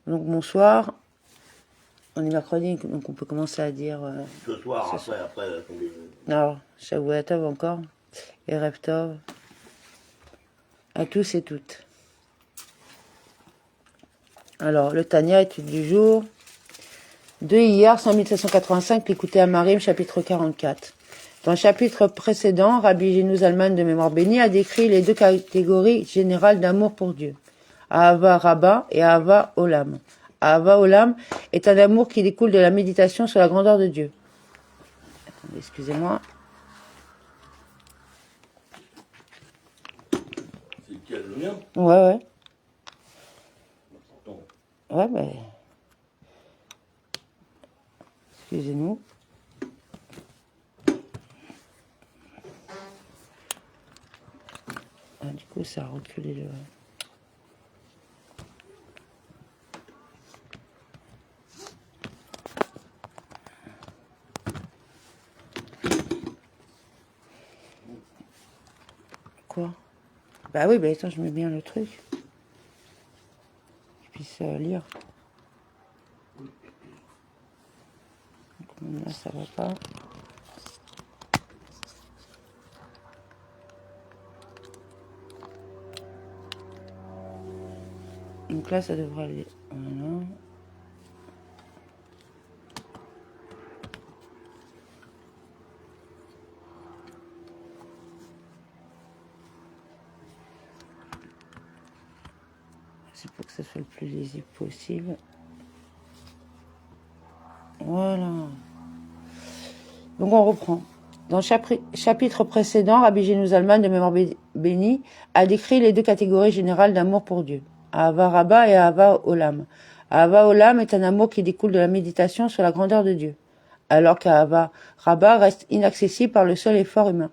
Donc bonsoir. On est mercredi, donc on peut commencer à dire... Ce soir, après. Alors, Shavuot Tov encore. Et Erev Tov. À tous et toutes. Alors, le Tanya, étude du jour. De hier, 5785, l'écouté à Marim, chapitre 44. Dans le chapitre précédent, Rabbi Génou Zalman de mémoire bénie a décrit les deux catégories générales d'amour pour Dieu. Ahava Rabba et Ahava Olam. Ahava Olam est un amour qui découle de la méditation sur la grandeur de Dieu. Attendez, excusez-moi. C'est lequel, le mien? Ouais. Ouais, mais... Excusez-nous. Ah, du coup, ça a reculé le... Quoi? Bah oui, bah attends, je mets bien le truc. Que je puisse lire. Donc, là, ça va pas. Donc là, ça devrait aller. Voilà. C'est pour que ça soit le plus lisible possible. Voilà. Donc on reprend. Dans le chapitre précédent, Rabbi Génou Zalman de mémoire bénie a décrit les deux catégories générales d'amour pour Dieu. Ahava Rabba et Ahava Olam. Ahava Olam est un amour qui découle de la méditation sur la grandeur de Dieu. Alors qu'Ahava Rabba reste inaccessible par le seul effort humain.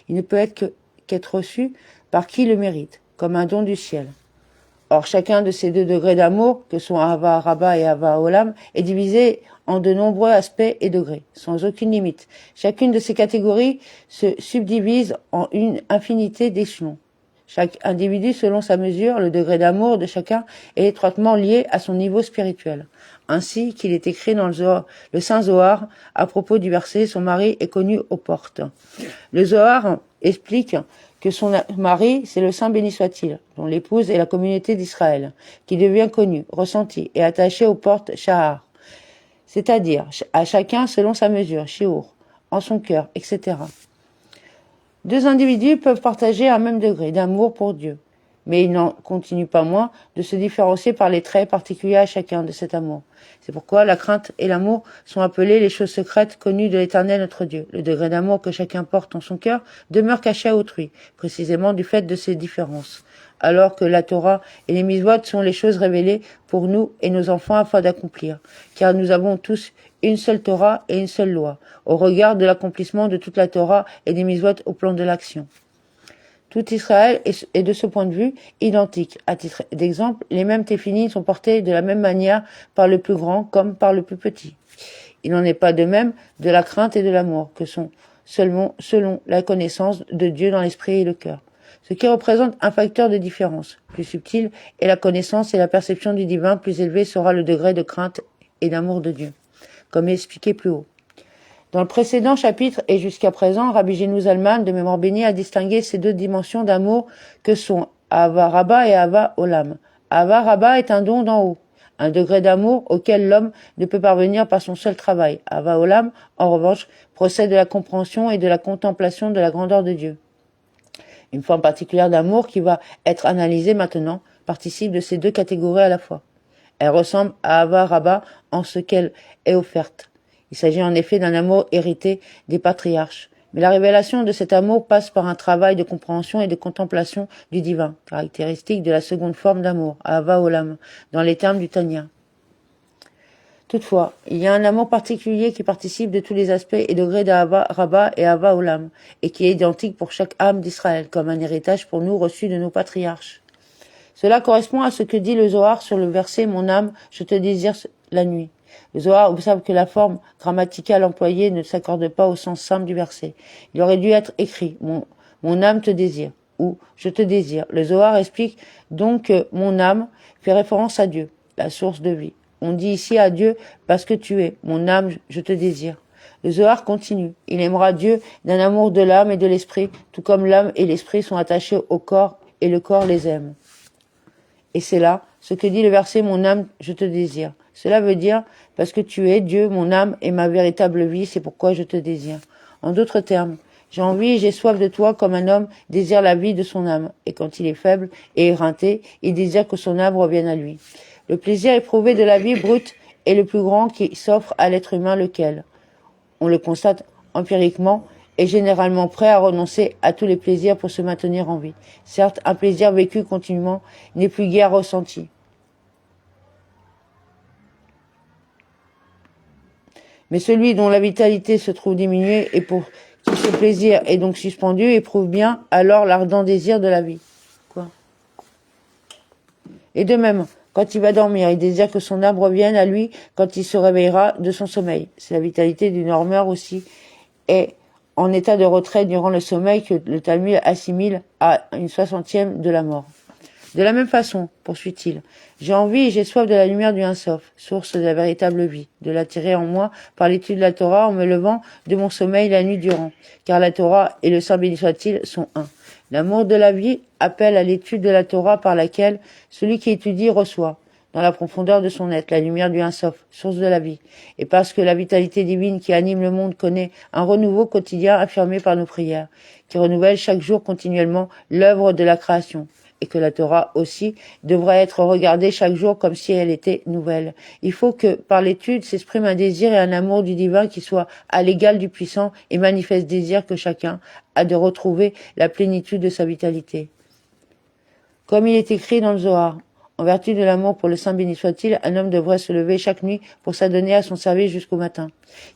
Il ne peut être qu'être reçu par qui le mérite, comme un don du ciel. Or, chacun de ces deux degrés d'amour, que sont Ahava Rabba et Ahava Olam, est divisé en de nombreux aspects et degrés, sans aucune limite. Chacune de ces catégories se subdivise en une infinité d'échelons. Chaque individu, selon sa mesure, le degré d'amour de chacun est étroitement lié à son niveau spirituel. Ainsi qu'il est écrit dans le Saint Zohar, à propos du verset « Son mari est connu aux portes ». Le Zohar explique que son mari, c'est le Saint béni soit-il, dont l'épouse est la communauté d'Israël, qui devient connue, ressentie et attachée aux portes Shahar, c'est-à-dire à chacun selon sa mesure, Shiur, en son cœur, etc. Deux individus peuvent partager un même degré d'amour pour Dieu, mais ils n'en continuent pas moins de se différencier par les traits particuliers à chacun de cet amour. C'est pourquoi la crainte et l'amour sont appelés les choses secrètes connues de l'Éternel notre Dieu. Le degré d'amour que chacun porte en son cœur demeure caché à autrui, précisément du fait de ces différences. Alors que la Torah et les mitzvot sont les choses révélées pour nous et nos enfants afin d'accomplir, car nous avons tous une seule Torah et une seule loi, au regard de l'accomplissement de toute la Torah et des mitzvot au plan de l'action. Tout Israël est de ce point de vue identique. À titre d'exemple, les mêmes téphilines sont portés de la même manière par le plus grand comme par le plus petit. Il n'en est pas de même de la crainte et de l'amour, que sont seulement selon la connaissance de Dieu dans l'esprit et le cœur. Ce qui représente un facteur de différence plus subtil est la connaissance et la perception du divin. Plus élevé sera le degré de crainte et d'amour de Dieu, comme expliqué plus haut. Dans le précédent chapitre et jusqu'à présent, Rabbi Génou Zalman de mémoire bénie a distingué ces deux dimensions d'amour que sont Ahava Rabba et Ahava Olam. Ahava Rabba est un don d'en haut, un degré d'amour auquel l'homme ne peut parvenir par son seul travail. Ahava Olam, en revanche, procède de la compréhension et de la contemplation de la grandeur de Dieu. Une forme particulière d'amour qui va être analysée maintenant participe de ces deux catégories à la fois. Elle ressemble à Ahava Rabba en ce qu'elle est offerte. Il s'agit en effet d'un amour hérité des patriarches. Mais la révélation de cet amour passe par un travail de compréhension et de contemplation du divin, caractéristique de la seconde forme d'amour, Ahava Olam, dans les termes du Tanya. Toutefois, il y a un amour particulier qui participe de tous les aspects et degrés d'Ahava Rabba et Ahava Olam, et qui est identique pour chaque âme d'Israël, comme un héritage pour nous reçu de nos patriarches. Cela correspond à ce que dit le Zohar sur le verset « Mon âme, je te désire la nuit ». Le Zohar observe que la forme grammaticale employée ne s'accorde pas au sens simple du verset. Il aurait dû être écrit « Mon âme te désire » ou « Je te désire ». Le Zohar explique donc que « Mon âme » fait référence à Dieu. la source de vie. On dit ici à Dieu, parce que tu es, mon âme, je te désire. Le Zohar continue. Il aimera Dieu d'un amour de l'âme et de l'esprit, tout comme l'âme et l'esprit sont attachés au corps et le corps les aime. Et c'est là ce que dit le verset « Mon âme, je te désire ». Cela veut dire « Parce que tu es Dieu, mon âme est ma véritable vie, c'est pourquoi je te désire ». En d'autres termes, j'ai envie et j'ai soif de toi comme un homme désire la vie de son âme. Et quand il est faible et éreinté, il désire que son âme revienne à lui. Le plaisir éprouvé de la vie brute est le plus grand qui s'offre à l'être humain, lequel, on le constate empiriquement, est généralement prêt à renoncer à tous les plaisirs pour se maintenir en vie. Certes, un plaisir vécu continuellement n'est plus guère ressenti. Mais celui dont la vitalité se trouve diminuée et pour qui ce plaisir est donc suspendu éprouve bien alors l'ardent désir de la vie. Quoi ? Et de même, quand il va dormir, il désire que son âme revienne à lui quand il se réveillera de son sommeil. C'est la vitalité du dormeur aussi est en état de retrait durant le sommeil que le Talmud assimile à une 60e de la mort. De la même façon, poursuit-il, j'ai envie et j'ai soif de la lumière du Un-Sof, source de la véritable vie, de l'attirer en moi par l'étude de la Torah en me levant de mon sommeil la nuit durant, car la Torah et le Saint béni soit-il sont un. L'amour de la vie appelle à l'étude de la Torah par laquelle celui qui étudie reçoit, dans la profondeur de son être, la lumière du Un-Sof, source de la vie. Et parce que la vitalité divine qui anime le monde connaît un renouveau quotidien affirmé par nos prières, qui renouvelle chaque jour continuellement l'œuvre de la création, et que la Torah aussi devrait être regardée chaque jour comme si elle était nouvelle. Il faut que, par l'étude, s'exprime un désir et un amour du divin qui soit à l'égal du puissant et manifeste désir que chacun a de retrouver la plénitude de sa vitalité. Comme il est écrit dans le Zohar, en vertu de l'amour pour le Saint béni soit-il, un homme devrait se lever chaque nuit pour s'adonner à son service jusqu'au matin.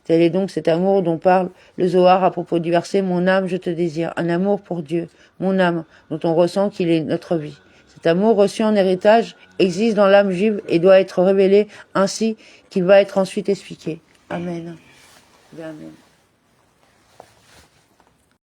Tel est donc cet amour dont parle le Zohar à propos du verset « Mon âme, je te désire », un amour pour Dieu, mon âme, dont on ressent qu'il est notre vie. Cet amour reçu en héritage existe dans l'âme juive et doit être révélé ainsi qu'il va être ensuite expliqué. Amen. Amen.